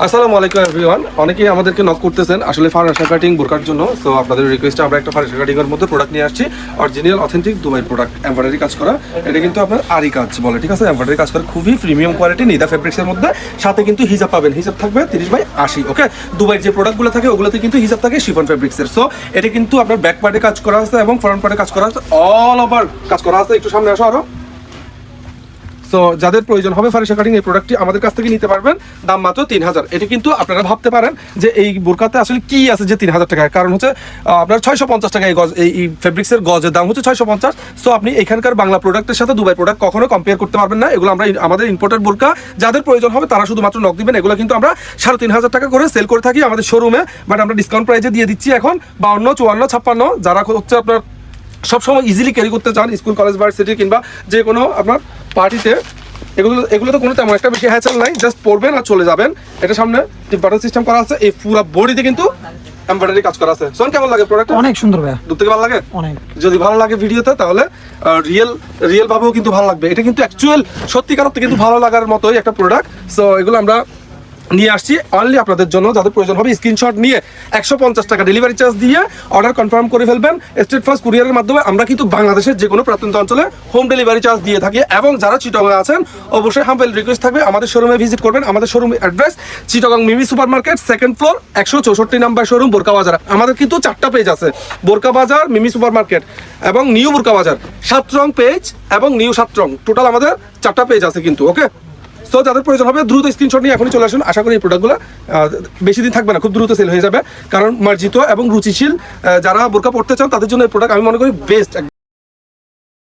আসসালামু আলাইকুম এভরিওয়ান। অনেকেই আমাদেরকে নক করতেছেন আসলে ফার্নিচার কাটিং বোরকার জন্য। সো আপনাদের রিকোয়েস্টে আমরা একটা ফার্নিচার কাটিং এর মধ্যে প্রোডাক্ট নিয়ে আসছি, original authentic Dubai product, embroidery কাজ করা। এটা কিন্তু আপনার আরি কাজ বলে, ঠিক আছে? এমব্রয়ডারি কাজ করা, খুবই প্রিমিয়াম কোয়ালিটি, নিদা ফেব্রিক্স এর মধ্যে। সাথে কিন্তু হিজাব পাবেন, হিজাব থাকবে 30/80। ওকে, দুবাইয়ের যে প্রোডাক্টগুলো থাকে ওগুলোতে কিন্তু হিজাব থাকে শিফন ফেব্রিক্স এর। সো এটা কিন্তু আপনার ব্যাক পার্টে কাজ করা আছে এবং ফ্রন্ট পার্টে কাজ করা আছে, অল ওভার কাজ করা আছে। একটু সামনে আসো আরো। সো যাদের প্রয়োজন হবে ফার্নিচার কাটিং এই প্রোডাক্টটি আমাদের কাছ থেকে নিতে পারবেন, দাম মাত্র 3000। এটা কিন্তু আপনারা ভাবতে পারেন যে এই বোরকাতে আসলে কি আছে যে 3000 টাকায়, কারণ হচ্ছে আপনার 650 টাকা এই গজ, এই ফেব্রিক্সের গজের দাম হচ্ছে 650। সো আপনি এখানকার বাংলা প্রোডাক্টের সাথে দুবাই প্রোডাক্ট কখনো কম্পেয়ার করতে পারবেন না। এগুলো আমরা আমাদের ইম্পোর্টেড বোরকা, যাদের প্রয়োজন হবে তারা শুধুমাত্র নক দিবেন। এগুলো কিন্তু আমরা 3500 টাকা করে সেল করে থাকি আমাদের শোরুমে, বাট আমরা ডিসকাউন্ট প্রাইসে দিয়ে দিচ্ছি এখন 52, 54, 56। যারা হচ্ছে আপনার সবসময় ইজিলি ক্যারি করতে চান স্কুল, কলেজ, ভার্সিটি কিংবা যে কোনো আপনার পার্টিতে, এগুলো তো কোনো তেমন একটা বেশি হ্যাচেল নাই, জাস্ট পরবেন আর চলে যাবেন। এটা সামনে বাটন সিস্টেম করা আছে, এই পুরো বডিতে কিন্তু এমব্রয়ডারি কাজ করা আছে। শোন, কেমন লাগে প্রোডাক্ট? অনেক সুন্দর ভাই, দূর থেকে ভালো লাগে অনেক। যদি ভালো লাগে ভিডিওতে, তাহলে রিয়েল ভাবেও কিন্তু ভালো লাগবে। এটা কিন্তু অ্যাকচুয়াল সত্যিকার অর্থে কিন্তু ভালো লাগার মতোই একটা প্রোডাক্ট। সো এগুলো আমরা নিয়ে আসছি অনলি আপনাদের জন্য। যাদের প্রয়োজন হবে স্ক্রিনশট নিয়ে 150 টাকা ডেলিভারি চার্জ দিয়ে অর্ডার কনফার্ম করে ফেলবেন স্টেট ফার্স্ট কুরিয়ারের মাধ্যমে। আমরা কিন্তু বাংলাদেশের যে কোনো প্রত্যন্ত অঞ্চলে হোম ডেলিভারি চার্জ দিয়ে থাকি। এবং যারা চিটাগংয়ে আছেন অবশ্যই হাম্বল রিকোয়েস্ট থাকবে আমাদের শোরুমে ভিজিট করবেন। আমাদের showroom address Chittagong Mimi super market, 2nd floor, 164 number showroom, Borka Bazar. আমাদের কিন্তু 4টা পেজ আছে, বোরকা বাজার, মিমি সুপার মার্কেট এবং নিউ বোরকা বাজার। 7 রং পেজ এবং নিউ 7 রং, টোটাল আমাদের 4টা পেজ আছে কিন্তু। ওকে, সো যাদের প্রয়োজন হবে দ্রুত স্ক্রিনশট নিয়ে এখনই চলে আসুন। আশা করি এই প্রোডাক্টগুলো বেশি দিন থাকবে না, খুব দ্রুত সেল হয়ে যাবে। কারণ মার্জিত এবং রুচিশীল যারা বোরকা পড়তে চান তাদের জন্য এই প্রোডাক্ট আমি মনে করি বেস্ট।